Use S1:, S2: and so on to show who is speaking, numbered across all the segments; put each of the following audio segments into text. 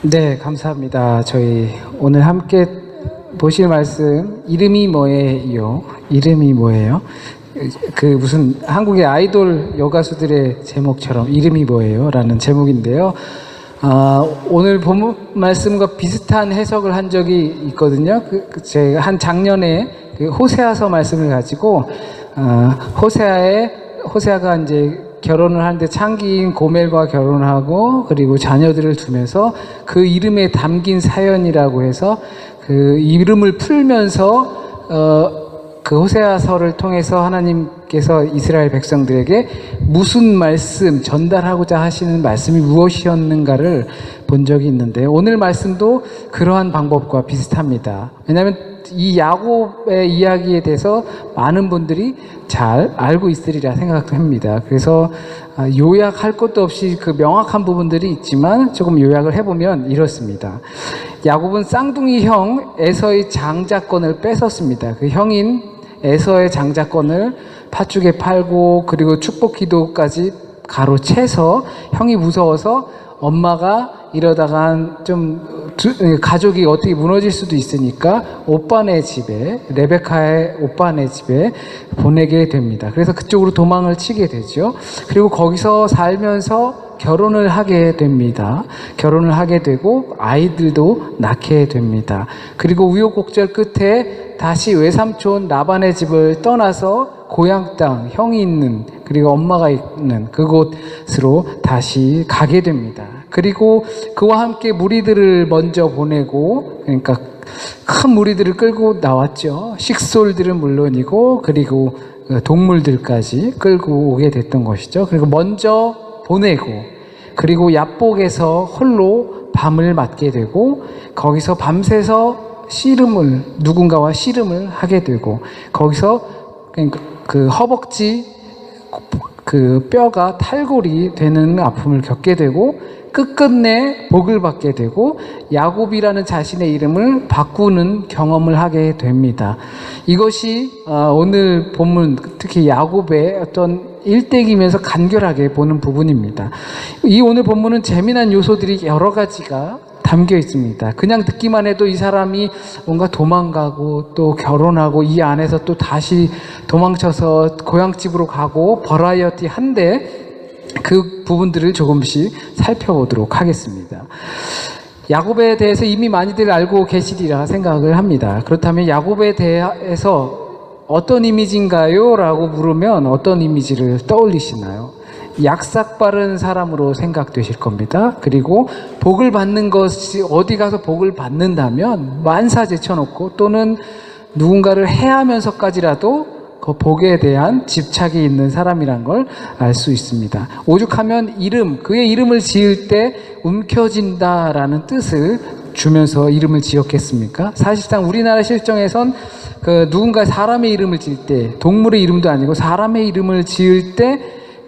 S1: 네, 감사합니다. 저희 오늘 함께 보실 말씀 이름이 뭐예요? 이름이 뭐예요? 그 무슨 한국의 아이돌 여가수들의 제목처럼 이름이 뭐예요? 라는 제목인데요. 오늘 본 말씀과 비슷한 해석을 한 적이 있거든요. 제가 한 작년에 그 호세아서 말씀을 가지고 호세아가 이제 결혼을 하는데 창기인 고멜과 결혼하고 그리고 자녀들을 두면서 그 이름에 담긴 사연이라고 해서 그 이름을 풀면서 그 호세아서를 통해서 하나님께서 이스라엘 백성들에게 무슨 말씀 전달하고자 하시는 말씀이 무엇이었는가를 본 적이 있는데 오늘 말씀도 그러한 방법과 비슷합니다. 왜냐하면 이 야곱의 이야기에 대해서 많은 분들이 잘 알고 있으리라 생각합니다. 그래서 요약할 것도 없이 그 명확한 부분들이 있지만 조금 요약을 해보면 이렇습니다. 야곱은 쌍둥이 형 에서의 장자권을 뺏었습니다. 그 형인 에서의 장자권을 팥죽에 팔고 그리고 축복 기도까지 가로채서 형이 무서워서 엄마가 이러다가 좀 가족이 어떻게 무너질 수도 있으니까 오빠네 집에, 레베카의 오빠네 집에 보내게 됩니다. 그래서 그쪽으로 도망을 치게 되죠. 그리고 거기서 살면서 결혼을 하게 됩니다. 결혼을 하게 되고 아이들도 낳게 됩니다. 그리고 우여곡절 끝에 다시 외삼촌 라반의 집을 떠나서 고향 땅, 형이 있는 그리고 엄마가 있는 그곳으로 다시 가게 됩니다. 그리고 그와 함께 무리들을 먼저 보내고, 그러니까 큰 무리들을 끌고 나왔죠. 식솔들은 물론이고 그리고 동물들까지 끌고 오게 됐던 것이죠. 그리고 먼저 보내고 그리고 야복에서 홀로 밤을 맞게 되고 거기서 밤새서 누군가와 씨름을 하게 되고 거기서 그 허벅지 그 뼈가 탈골이 되는 아픔을 겪게 되고 끝끝내 복을 받게 되고 야곱이라는 자신의 이름을 바꾸는 경험을 하게 됩니다. 이것이 오늘 본문 특히 야곱의 어떤 일대기면서 간결하게 보는 부분입니다. 이 오늘 본문은 재미난 요소들이 여러 가지가 담겨 있습니다. 그냥 듣기만 해도 이 사람이 뭔가 도망가고 또 결혼하고 이 안에서 또 다시 도망쳐서 고향집으로 가고 버라이어티한데 그 부분들을 조금씩 살펴보도록 하겠습니다. 야곱에 대해서 이미 많이들 알고 계시리라 생각을 합니다. 그렇다면 야곱에 대해서 어떤 이미지인가요? 라고 물으면 어떤 이미지를 떠올리시나요? 약삭 빠른 사람으로 생각되실 겁니다. 그리고 복을 받는 것이 어디 가서 복을 받는다면 만사 제쳐놓고 또는 누군가를 해하면서까지라도 그 복에 대한 집착이 있는 사람이란 걸 알 수 있습니다. 오죽하면 그의 이름을 지을 때 움켜진다라는 뜻을 주면서 이름을 지었겠습니까? 사실상 우리나라 실정에선 누군가 사람의 이름을 지을 때 동물의 이름도 아니고 사람의 이름을 지을 때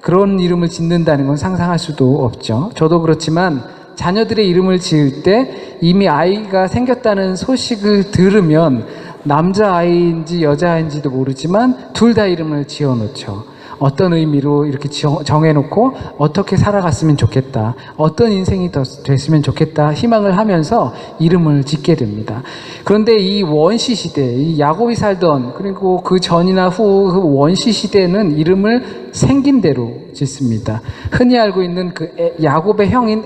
S1: 그런 이름을 짓는다는 건 상상할 수도 없죠. 저도 그렇지만 자녀들의 이름을 지을 때 이미 아이가 생겼다는 소식을 들으면 남자아이인지 여자아이인지도 모르지만 둘 다 이름을 지어놓죠. 어떤 의미로 이렇게 정해놓고 어떻게 살아갔으면 좋겠다, 어떤 인생이 됐으면 좋겠다 희망을 하면서 이름을 짓게 됩니다. 그런데 이 원시 시대, 이 야곱이 살던 그리고 그 전이나 후 그 원시 시대는 이름을 생긴 대로 짓습니다. 흔히 알고 있는 그 야곱의 형인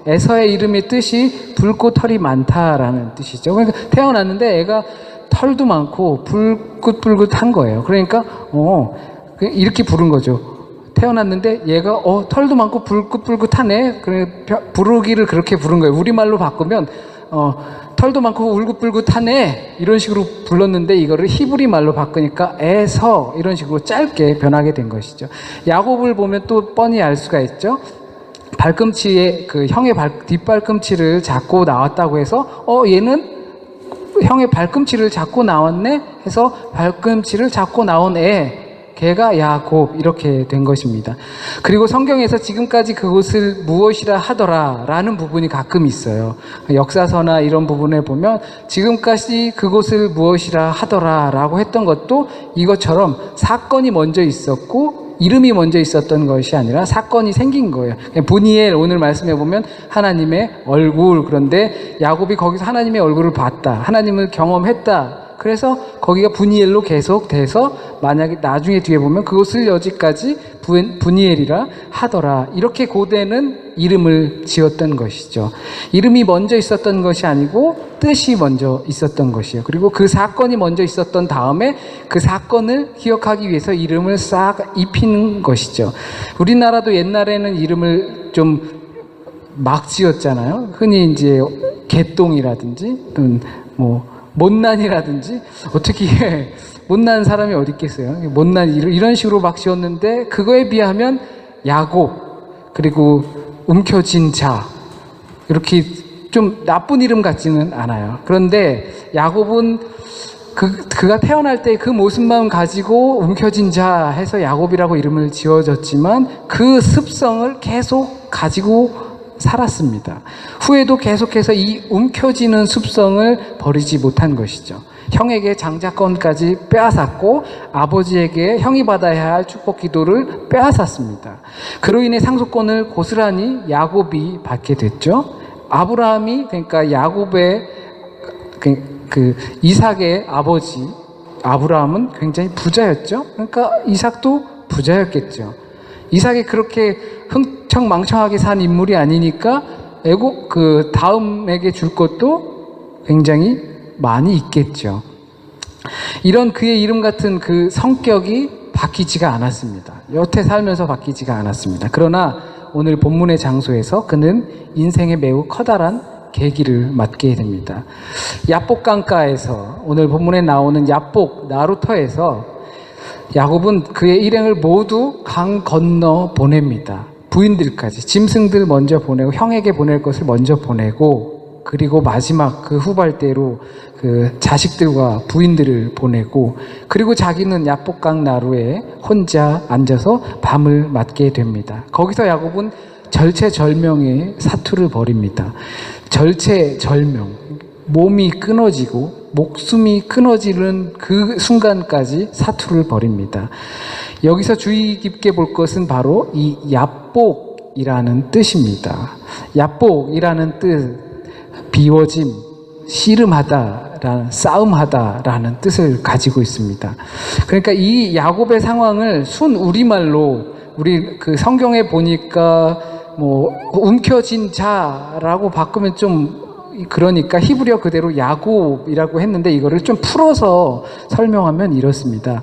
S1: 에서의 이름의 뜻이 붉고 털이 많다라는 뜻이죠. 그러니까 태어났는데 애가 털도 많고 붉긋붉긋한 거예요. 그러니까 이렇게 부른 거죠. 태어났는데 얘가 털도 많고 붉긋붉긋하네. 그래 부르기를 그렇게 부른 거예요. 우리말로 바꾸면 털도 많고 울긋불긋하네 이런 식으로 불렀는데 이거를 히브리 말로 바꾸니까 에서 이런 식으로 짧게 변하게 된 것이죠. 야곱을 보면 또 뻔히 알 수가 있죠. 발꿈치에 그 형의 뒷발꿈치를 잡고 나왔다고 해서 얘는 형의 발꿈치를 잡고 나왔네 해서 발꿈치를 잡고 나온 걔가 야곱 이렇게 된 것입니다. 그리고 성경에서 지금까지 그곳을 무엇이라 하더라 라는 부분이 가끔 있어요. 역사서나 이런 부분에 보면 지금까지 그곳을 무엇이라 하더라 라고 했던 것도 이것처럼 사건이 먼저 있었고 이름이 먼저 있었던 것이 아니라 사건이 생긴 거예요. 브니엘, 오늘 말씀해 보면 하나님의 얼굴. 그런데 야곱이 거기서 하나님의 얼굴을 봤다, 하나님을 경험했다. 그래서 거기가 브니엘로 계속 돼서 만약에 나중에 뒤에 보면 그것을 여지까지 브니엘이라 하더라. 이렇게 고대는 이름을 지었던 것이죠. 이름이 먼저 있었던 것이 아니고 뜻이 먼저 있었던 것이에요. 그리고 그 사건이 먼저 있었던 다음에 그 사건을 기억하기 위해서 이름을 싹 입히는 것이죠. 우리나라도 옛날에는 이름을 좀 막 지었잖아요. 흔히 이제 개똥이라든지 또는 뭐 못난이라든지, 어떻게 못난 사람이 어디 있겠어요? 못난 이런 식으로 막 지었는데 그거에 비하면 야곱, 그리고 움켜진 자, 이렇게 좀 나쁜 이름 같지는 않아요. 그런데 야곱은 그가 태어날 때 그 모습만 가지고 움켜진 자 해서 야곱이라고 이름을 지어졌지만 그 습성을 계속 가지고 살았습니다. 후에도 계속해서 이 움켜쥐는 습성을 버리지 못한 것이죠. 형에게 장자권까지 빼앗았고 아버지에게 형이 받아야 할 축복 기도를 빼앗았습니다. 그로 인해 상속권을 고스란히 야곱이 받게 됐죠. 아브라함이, 그러니까 야곱의 그 이삭의 아버지 아브라함은 굉장히 부자였죠. 그러니까 이삭도 부자였겠죠. 이삭이 그렇게 흥청망청하게 산 인물이 아니니까 그 다음에게 줄 것도 굉장히 많이 있겠죠. 이런 그의 이름 같은 그 성격이 바뀌지가 않았습니다. 여태 살면서 바뀌지가 않았습니다. 그러나 오늘 본문의 장소에서 그는 인생에 매우 커다란 계기를 맞게 됩니다. 야복 강가에서, 오늘 본문에 나오는 야복 나루터에서 야곱은 그의 일행을 모두 강 건너 보냅니다. 부인들까지, 짐승들 먼저 보내고 형에게 보낼 것을 먼저 보내고, 그리고 마지막 그 후발대로 그 자식들과 부인들을 보내고, 그리고 자기는 야복강 나루에 혼자 앉아서 밤을 맞게 됩니다. 거기서 야곱은 절체절명의 사투를 벌입니다. 절체절명, 몸이 끊어지고 목숨이 끊어지는 그 순간까지 사투를 벌입니다. 여기서 주의 깊게 볼 것은 바로 이 야복이라는 뜻입니다. 야복이라는 뜻, 비워짐, 씨름하다, 싸움하다라는 뜻을 가지고 있습니다. 그러니까 이 야곱의 상황을 순 우리말로, 우리 그 성경에 보니까 뭐 움켜진 자라고 바꾸면 좀 그러니까 히브리어 그대로 야곱이라고 했는데, 이거를 좀 풀어서 설명하면 이렇습니다.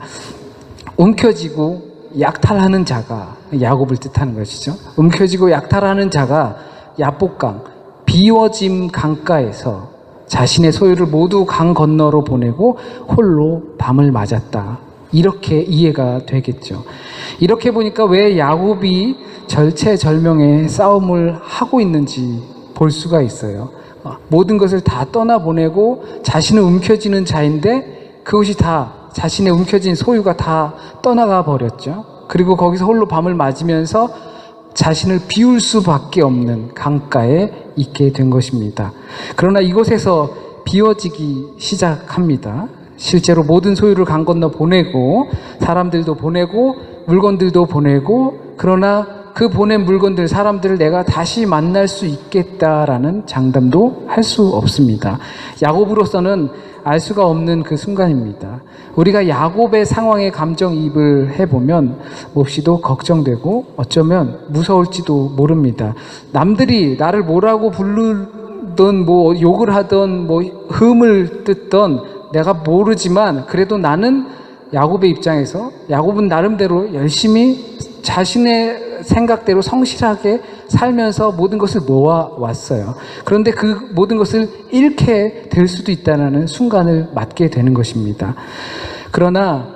S1: 움켜쥐고 약탈하는 자가 야곱을 뜻하는 것이죠. 움켜쥐고 약탈하는 자가 야복강, 비워짐 강가에서 자신의 소유를 모두 강 건너로 보내고 홀로 밤을 맞았다. 이렇게 이해가 되겠죠. 이렇게 보니까 왜 야곱이 절체절명의 싸움을 하고 있는지 볼 수가 있어요. 모든 것을 다 떠나보내고 자신은 움켜쥐는 자인데 그것이 다, 자신의 움켜진 소유가 다 떠나가 버렸죠. 그리고 거기서 홀로 밤을 맞으면서 자신을 비울 수밖에 없는 강가에 있게 된 것입니다. 그러나 이곳에서 비워지기 시작합니다. 실제로 모든 소유를 강 건너 보내고, 사람들도 보내고, 물건들도 보내고, 그러나 그 보낸 물건들, 사람들을 내가 다시 만날 수 있겠다라는 장담도 할 수 없습니다. 야곱으로서는 알 수가 없는 그 순간입니다. 우리가 야곱의 상황에 감정이입을 해보면 몹시도 걱정되고 어쩌면 무서울지도 모릅니다. 남들이 나를 뭐라고 부르든 뭐 욕을 하든 뭐 흠을 뜯던 내가 모르지만, 그래도 나는 야곱의 입장에서, 야곱은 나름대로 열심히 자신의 생각대로 성실하게 살면서 모든 것을 모아왔어요. 그런데 그 모든 것을 잃게 될 수도 있다는 순간을 맞게 되는 것입니다. 그러나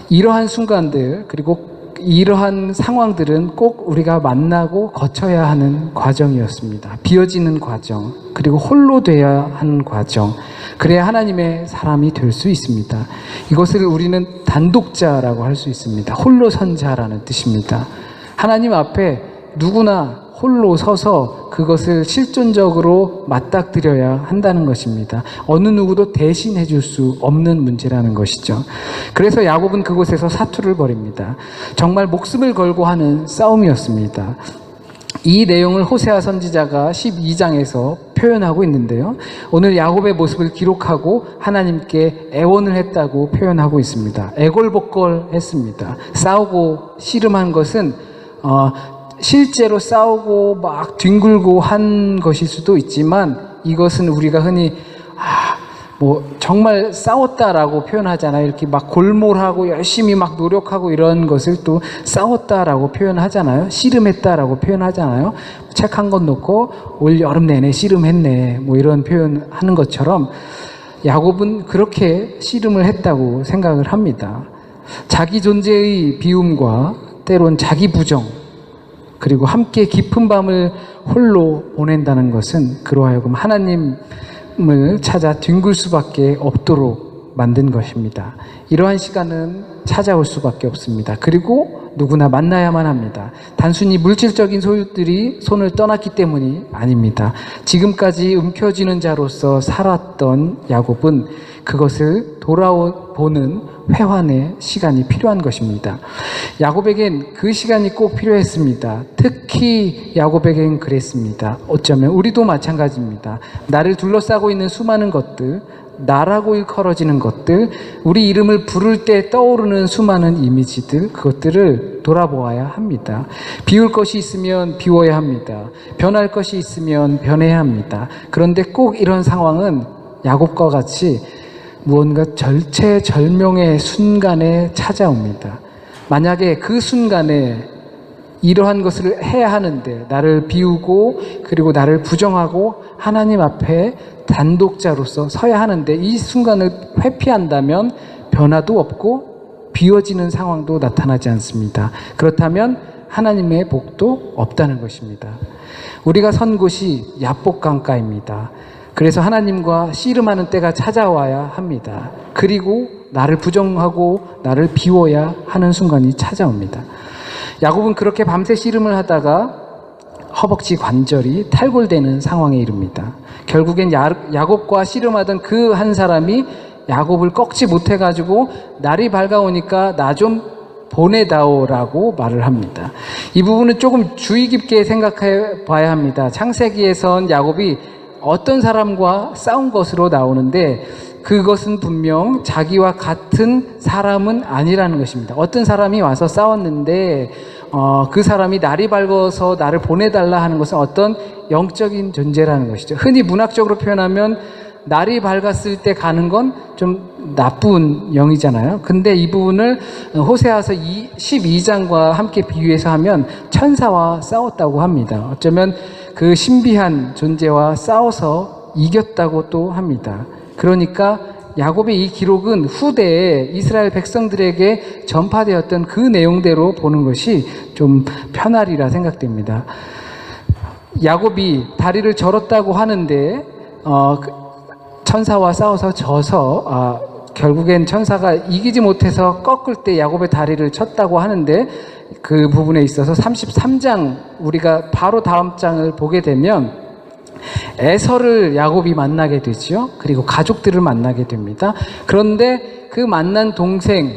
S1: 이러한 순간들, 그리고 이러한 상황들은 꼭 우리가 만나고 거쳐야 하는 과정이었습니다. 비워지는 과정, 그리고 홀로 돼야 하는 과정, 그래야 하나님의 사람이 될 수 있습니다. 이것을 우리는 단독자라고 할 수 있습니다. 홀로 선 자라는 뜻입니다. 하나님 앞에 누구나 홀로 서서 그것을 실존적으로 맞닥뜨려야 한다는 것입니다. 어느 누구도 대신해 줄 수 없는 문제라는 것이죠. 그래서 야곱은 그곳에서 사투를 벌입니다. 정말 목숨을 걸고 하는 싸움이었습니다. 이 내용을 호세아 선지자가 12장에서 표현하고 있는데요. 오늘 야곱의 모습을 기록하고 하나님께 애원을 했다고 표현하고 있습니다. 애걸복걸했습니다. 싸우고 씨름한 것은 실제로 싸우고 막 뒹굴고 한 것일 수도 있지만, 이것은 우리가 흔히 정말 싸웠다라고 표현하잖아요. 이렇게 막 골몰하고 열심히 막 노력하고 이런 것을 또 싸웠다라고 표현하잖아요. 씨름했다라고 표현하잖아요. 책 한 권 놓고 올 여름 내내 씨름했네, 이런 표현하는 것처럼 야곱은 그렇게 씨름을 했다고 생각을 합니다. 자기 존재의 비움과 때론 자기 부정, 그리고 함께 깊은 밤을 홀로 보낸다는 것은 그로 하여금 하나님을 찾아 뒹굴 수밖에 없도록 만든 것입니다. 이러한 시간은 찾아올 수밖에 없습니다. 그리고 누구나 만나야만 합니다. 단순히 물질적인 소유들이 손을 떠났기 때문이 아닙니다. 지금까지 움켜쥐는 자로서 살았던 야곱은 그것을 돌아보는 회환의 시간이 필요한 것입니다. 야곱에겐 그 시간이 꼭 필요했습니다. 특히 야곱에겐 그랬습니다. 어쩌면 우리도 마찬가지입니다. 나를 둘러싸고 있는 수많은 것들, 나라고 일컬어지는 것들, 우리 이름을 부를 때 떠오르는 수많은 이미지들, 그것들을 돌아보아야 합니다. 비울 것이 있으면 비워야 합니다. 변할 것이 있으면 변해야 합니다. 그런데 꼭 이런 상황은 야곱과 같이 무언가 절체절명의 순간에 찾아옵니다. 만약에 그 순간에 이러한 것을 해야 하는데, 나를 비우고 그리고 나를 부정하고 하나님 앞에 단독자로서 서야 하는데 이 순간을 회피한다면 변화도 없고 비워지는 상황도 나타나지 않습니다. 그렇다면 하나님의 복도 없다는 것입니다. 우리가 선 곳이 야복 강가입니다. 그래서 하나님과 씨름하는 때가 찾아와야 합니다. 그리고 나를 부정하고 나를 비워야 하는 순간이 찾아옵니다. 야곱은 그렇게 밤새 씨름을 하다가 허벅지 관절이 탈골되는 상황에 이릅니다. 결국엔 야곱과 씨름하던 그 한 사람이 야곱을 꺾지 못해가지고 날이 밝아오니까 나 좀 보내다오라고 말을 합니다. 이 부분은 조금 주의 깊게 생각해 봐야 합니다. 창세기에선 야곱이 어떤 사람과 싸운 것으로 나오는데 그것은 분명 자기와 같은 사람은 아니라는 것입니다. 어떤 사람이 와서 싸웠는데 그 사람이 날이 밝아서 나를 보내달라 하는 것은 어떤 영적인 존재라는 것이죠. 흔히 문학적으로 표현하면 날이 밝았을 때 가는 건 좀 나쁜 영이잖아요. 근데 이 부분을 호세아서 12장과 함께 비유해서 하면 천사와 싸웠다고 합니다. 어쩌면 그 신비한 존재와 싸워서 이겼다고 또 합니다. 그러니까 야곱의 이 기록은 후대에 이스라엘 백성들에게 전파되었던 그 내용대로 보는 것이 좀 편하리라 생각됩니다. 야곱이 다리를 절었다고 하는데 천사와 싸워서 져서 결국엔 천사가 이기지 못해서 꺾을 때 야곱의 다리를 쳤다고 하는데, 그 부분에 있어서 33장 우리가 바로 다음 장을 보게 되면 에서를 야곱이 만나게 되죠. 그리고 가족들을 만나게 됩니다. 그런데 그 만난 동생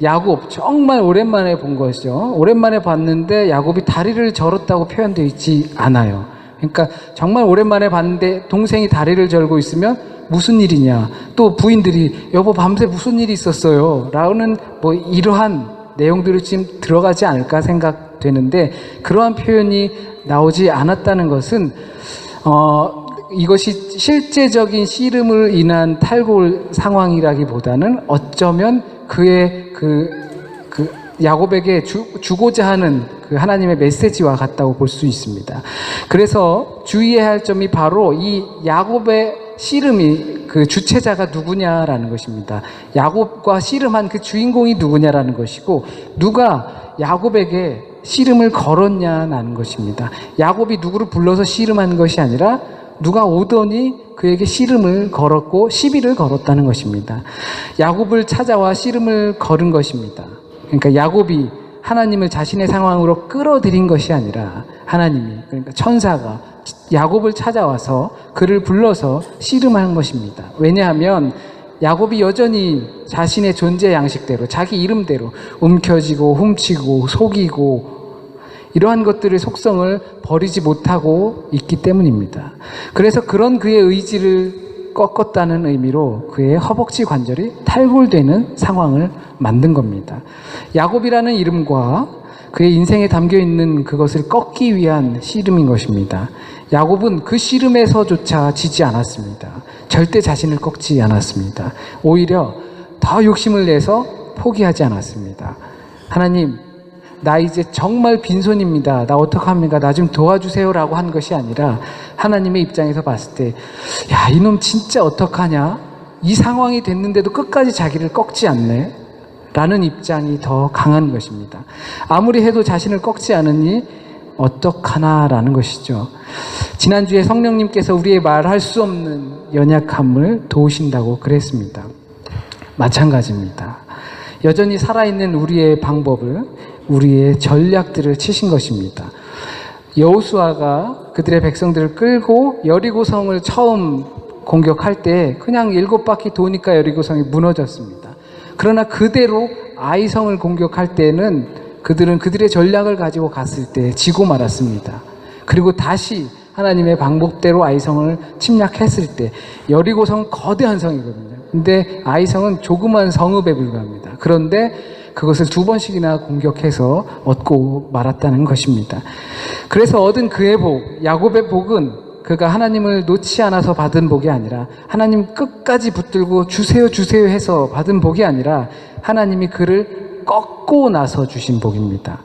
S1: 야곱 정말 오랜만에 본 것이죠. 오랜만에 봤는데 야곱이 다리를 절었다고 표현되어 있지 않아요. 그러니까 정말 오랜만에 봤는데 동생이 다리를 절고 있으면 무슨 일이냐, 또 부인들이 여보 밤새 무슨 일이 있었어요 라는 이러한 내용들이 지금 들어가지 않을까 생각되는데, 그러한 표현이 나오지 않았다는 것은 이것이 실제적인 씨름을 인한 탈골 상황이라기보다는 어쩌면 그의 야곱에게 주고자 하는 그 하나님의 메시지와 같다고 볼 수 있습니다. 그래서 주의해야 할 점이 바로 이 야곱의 씨름이 그 주체자가 누구냐라는 것입니다. 야곱과 씨름한 그 주인공이 누구냐라는 것이고, 누가 야곱에게 씨름을 걸었냐라는 것입니다. 야곱이 누구를 불러서 씨름한 것이 아니라 누가 오더니 그에게 씨름을 걸었고 시비를 걸었다는 것입니다. 야곱을 찾아와 씨름을 걸은 것입니다. 그러니까 야곱이 하나님을 자신의 상황으로 끌어들인 것이 아니라 하나님이, 그러니까 천사가 야곱을 찾아와서 그를 불러서 씨름한 것입니다. 왜냐하면 야곱이 여전히 자신의 존재 양식대로, 자기 이름대로 움켜쥐고 훔치고 속이고 이러한 것들의 속성을 버리지 못하고 있기 때문입니다. 그래서 그런 그의 의지를 꺾었다는 의미로 그의 허벅지 관절이 탈골되는 상황을 만든 겁니다. 야곱이라는 이름과 그의 인생에 담겨 있는 그것을 꺾기 위한 씨름인 것입니다. 야곱은 그 씨름에서조차 지지 않았습니다. 절대 자신을 꺾지 않았습니다. 오히려 더 욕심을 내서 포기하지 않았습니다. 하나님, 나 이제 정말 빈손입니다. 나 어떡합니까? 나 좀 도와주세요라고 한 것이 아니라 하나님의 입장에서 봤을 때, 야, 이놈 진짜 어떡하냐? 이 상황이 됐는데도 끝까지 자기를 꺾지 않네? 라는 입장이 더 강한 것입니다. 아무리 해도 자신을 꺾지 않으니 어떡하나라는 것이죠. 지난주에 성령님께서 우리의 말할 수 없는 연약함을 도우신다고 그랬습니다. 마찬가지입니다. 여전히 살아있는 우리의 방법을, 우리의 전략들을 치신 것입니다. 여호수아가 그들의 백성들을 끌고 여리고성을 처음 공격할 때 그냥 7바퀴 도니까 여리고성이 무너졌습니다. 그러나 그대로 아이성을 공격할 때는 그들은 그들의 전략을 가지고 갔을 때 지고 말았습니다. 그리고 다시 하나님의 방법대로 아이성을 침략했을 때, 여리고성은 거대한 성이거든요. 근데 아이성은 조그만 성읍에 불과합니다. 그런데 그것을 2번씩이나 공격해서 얻고 말았다는 것입니다. 그래서 얻은 그의 복, 야곱의 복은 그가 하나님을 놓지 않아서 받은 복이 아니라, 하나님 끝까지 붙들고 주세요 주세요 해서 받은 복이 아니라, 하나님이 그를 꺾고 나서 주신 복입니다.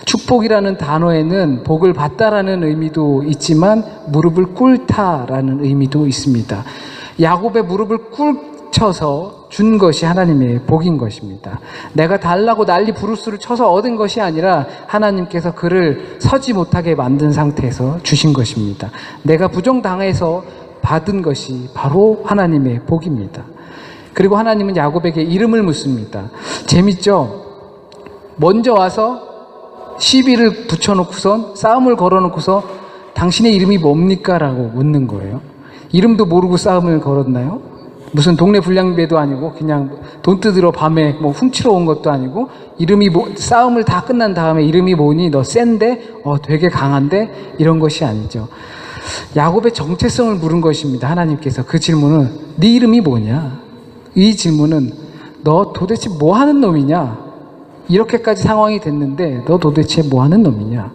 S1: 축복이라는 단어에는 복을 받다라는 의미도 있지만 무릎을 꿇다라는 의미도 있습니다. 야곱의 무릎을 꿇쳐서 준 것이 하나님의 복인 것입니다. 내가 달라고 난리 부르스를 쳐서 얻은 것이 아니라 하나님께서 그를 서지 못하게 만든 상태에서 주신 것입니다. 내가 부정당해서 받은 것이 바로 하나님의 복입니다. 그리고 하나님은 야곱에게 이름을 묻습니다. 재밌죠? 먼저 와서 시비를 붙여놓고선, 싸움을 걸어놓고서 당신의 이름이 뭡니까? 라고 묻는 거예요. 이름도 모르고 싸움을 걸었나요? 무슨 동네 불량배도 아니고 그냥 돈 뜯으러 밤에 뭐 훔치러 온 것도 아니고, 이름이 싸움을 다 끝난 다음에 이름이 뭐니? 너 센데? 되게 강한데? 이런 것이 아니죠. 야곱의 정체성을 물은 것입니다. 하나님께서 그 질문은 네 이름이 뭐냐? 이 질문은 너 도대체 뭐 하는 놈이냐? 이렇게까지 상황이 됐는데 너 도대체 뭐 하는 놈이냐?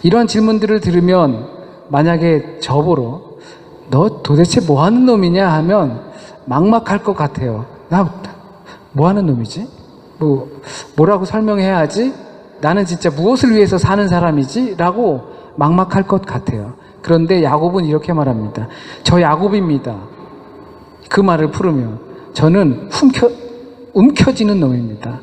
S1: 이런 질문들을 들으면 만약에 저보러 너 도대체 뭐 하는 놈이냐 하면 막막할 것 같아요. 나 뭐 하는 놈이지? 뭐라고 설명해야 하지? 나는 진짜 무엇을 위해서 사는 사람이지? 라고 막막할 것 같아요. 그런데 야곱은 이렇게 말합니다. 저 야곱입니다. 그 말을 풀으면 저는 움켜쥐는 놈입니다.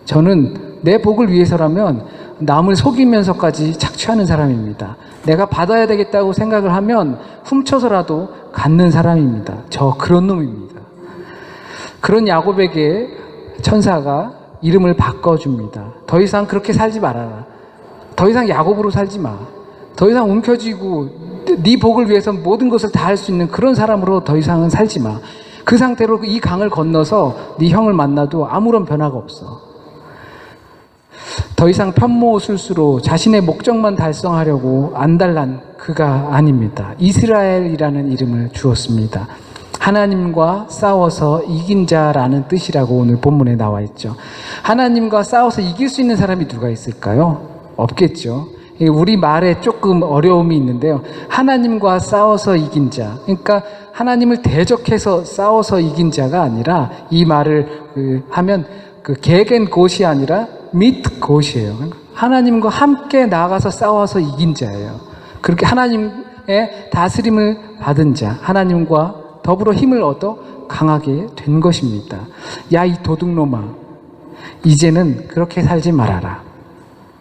S1: 저는 내 복을 위해서라면 남을 속이면서까지 착취하는 사람입니다. 내가 받아야 되겠다고 생각을 하면 훔쳐서라도 갖는 사람입니다. 저 그런 놈입니다. 그런 야곱에게 천사가 이름을 바꿔줍니다. 더 이상 그렇게 살지 말아라. 더 이상 야곱으로 살지 마. 더 이상 움켜쥐고 네 복을 위해서 모든 것을 다 할 수 있는 그런 사람으로 더 이상은 살지 마. 그 상태로 이 강을 건너서 네 형을 만나도 아무런 변화가 없어. 더 이상 편모술수로 자신의 목적만 달성하려고 안달난 그가 아닙니다. 이스라엘이라는 이름을 주었습니다. 하나님과 싸워서 이긴 자라는 뜻이라고 오늘 본문에 나와 있죠. 하나님과 싸워서 이길 수 있는 사람이 누가 있을까요? 없겠죠. 우리 말에 조금 어려움이 있는데요. 하나님과 싸워서 이긴 자, 그러니까 하나님을 대적해서 싸워서 이긴 자가 아니라, 이 말을 하면 개겐 곳이 아니라 mit 곳이에요. 하나님과 함께 나아가서 싸워서 이긴 자예요. 그렇게 하나님의 다스림을 받은 자, 하나님과 더불어 힘을 얻어 강하게 된 것입니다. 야, 이 도둑놈아, 이제는 그렇게 살지 말아라.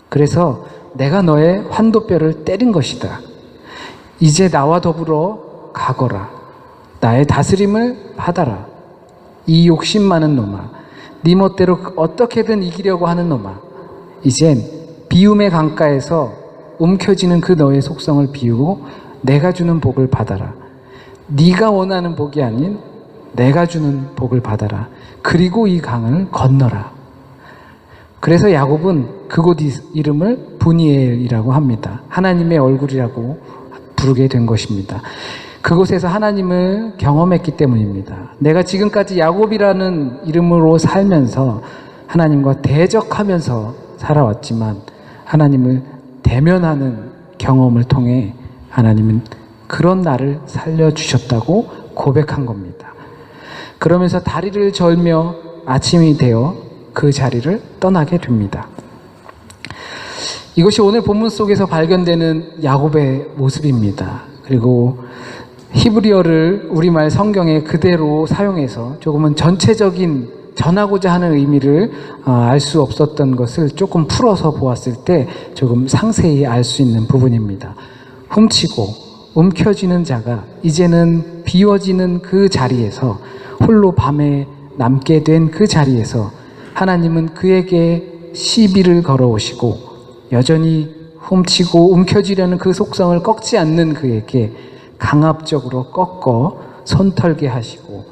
S1: 그래서 내가 너의 환도뼈를 때린 것이다. 이제 나와 더불어 가거라. 나의 다스림을 받아라. 이 욕심 많은 놈아, 네 멋대로 어떻게든 이기려고 하는 놈아, 이젠 비움의 강가에서 움켜쥐는 그 너의 속성을 비우고 내가 주는 복을 받아라. 네가 원하는 복이 아닌 내가 주는 복을 받아라. 그리고 이 강을 건너라. 그래서 야곱은 그곳 이름을 브니엘이라고 합니다. 하나님의 얼굴이라고 부르게 된 것입니다. 그곳에서 하나님을 경험했기 때문입니다. 내가 지금까지 야곱이라는 이름으로 살면서 하나님과 대적하면서 살아왔지만 하나님을 대면하는 경험을 통해 하나님은 그런 나를 살려주셨다고 고백한 겁니다. 그러면서 다리를 절며 아침이 되어 그 자리를 떠나게 됩니다. 이것이 오늘 본문 속에서 발견되는 야곱의 모습입니다. 그리고 히브리어를 우리말 성경에 그대로 사용해서 조금은 전체적인 전하고자 하는 의미를 알 수 없었던 것을 조금 풀어서 보았을 때 조금 상세히 알 수 있는 부분입니다. 훔치고 움켜쥐는 자가 이제는 비워지는 그 자리에서 홀로 밤에 남게 된 그 자리에서 하나님은 그에게 시비를 걸어오시고 여전히 훔치고 움켜쥐려는 그 속성을 꺾지 않는 그에게 강압적으로 꺾어 손털게 하시고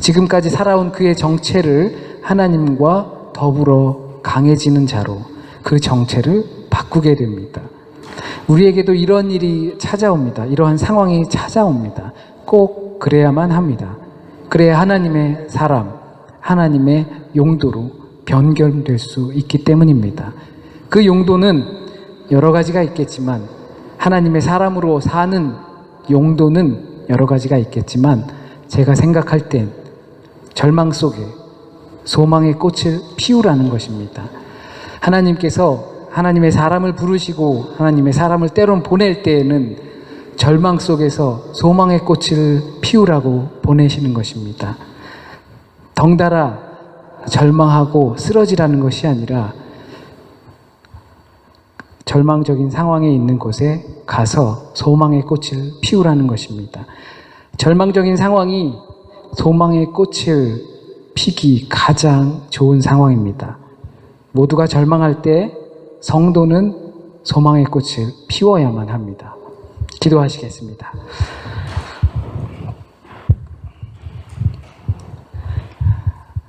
S1: 지금까지 살아온 그의 정체를 하나님과 더불어 강해지는 자로 그 정체를 바꾸게 됩니다. 우리에게도 이런 일이 찾아옵니다. 이러한 상황이 찾아옵니다. 꼭 그래야만 합니다. 그래야 하나님의 사람, 하나님의 용도로 변경될 수 있기 때문입니다. 그 용도는 여러 가지가 있겠지만 하나님의 사람으로 사는 용도는 여러 가지가 있겠지만 제가 생각할 땐 절망 속에 소망의 꽃을 피우라는 것입니다. 하나님께서 하나님의 사람을 부르시고 하나님의 사람을 때론 보낼 때에는 절망 속에서 소망의 꽃을 피우라고 보내시는 것입니다. 덩달아 절망하고 쓰러지라는 것이 아니라 절망적인 상황에 있는 곳에 가서 소망의 꽃을 피우라는 것입니다. 절망적인 상황이 소망의 꽃을 피기 가장 좋은 상황입니다. 모두가 절망할 때 성도는 소망의 꽃을 피워야만 합니다. 기도하시겠습니다.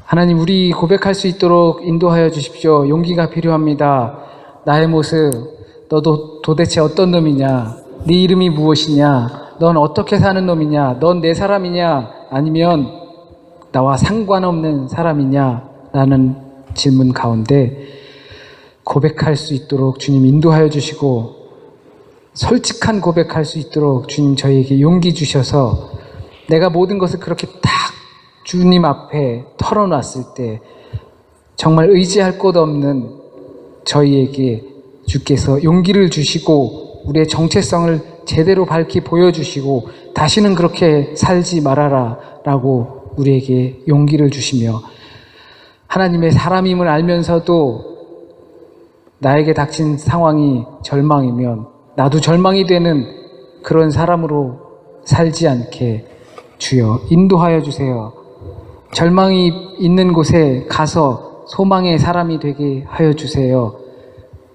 S1: 하나님, 우리 고백할 수 있도록 인도하여 주십시오. 용기가 필요합니다. 나의 모습, 너도 도대체 어떤 놈이냐? 네 이름이 무엇이냐? 넌 어떻게 사는 놈이냐? 넌 내 사람이냐? 아니면 나와 상관없는 사람이냐? 라는 질문 가운데 고백할 수 있도록 주님 인도하여 주시고 솔직한 고백할 수 있도록 주님 저희에게 용기 주셔서 내가 모든 것을 그렇게 딱 주님 앞에 털어놨을 때 정말 의지할 곳 없는 저희에게 주께서 용기를 주시고 우리의 정체성을 제대로 밝히 보여주시고 다시는 그렇게 살지 말아라 라고 우리에게 용기를 주시며 하나님의 사람임을 알면서도 나에게 닥친 상황이 절망이면 나도 절망이 되는 그런 사람으로 살지 않게 주여 인도하여 주세요. 절망이 있는 곳에 가서 소망의 사람이 되게 하여 주세요.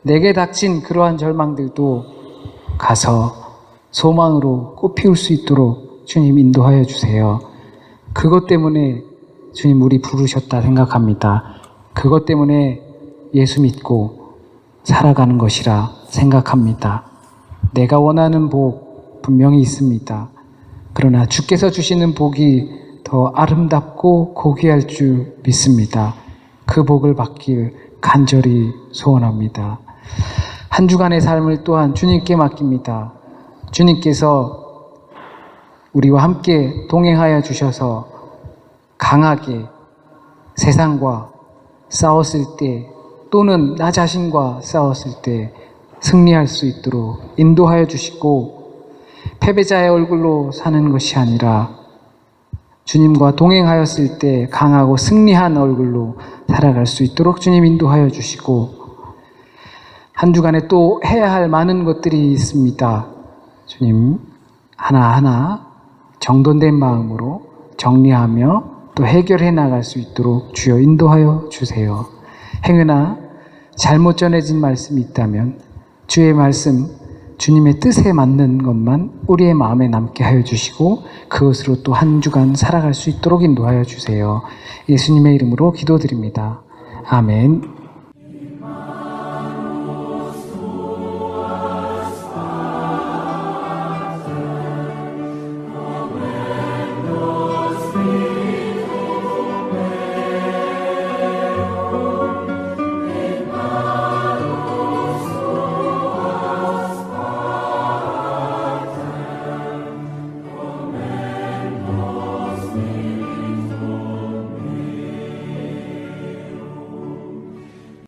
S1: 내게 닥친 그러한 절망들도 가서 소망으로 꽃피울 수 있도록 주님 인도하여 주세요. 그것 때문에 주님 우리 부르셨다 생각합니다. 그것 때문에 예수 믿고 살아가는 것이라 생각합니다. 내가 원하는 복 분명히 있습니다. 그러나 주께서 주시는 복이 더 아름답고 고귀할 줄 믿습니다. 그 복을 받길 간절히 소원합니다. 한 주간의 삶을 또한 주님께 맡깁니다. 주님께서 우리와 함께 동행하여 주셔서 강하게 세상과 싸웠을 때 또는 나 자신과 싸웠을 때 승리할 수 있도록 인도하여 주시고 패배자의 얼굴로 사는 것이 아니라 주님과 동행하였을 때 강하고 승리한 얼굴로 살아갈 수 있도록 주님 인도하여 주시고 한 주간에 또 해야 할 많은 것들이 있습니다. 주님 하나하나 정돈된 마음으로 정리하며 또 해결해 나갈 수 있도록 주여 인도하여 주세요. 행여나 잘못 전해진 말씀이 있다면 주의 말씀, 주님의 뜻에 맞는 것만 우리의 마음에 남게 하여 주시고 그것으로 또 한 주간 살아갈 수 있도록 인도하여 주세요. 예수님의 이름으로 기도드립니다. 아멘.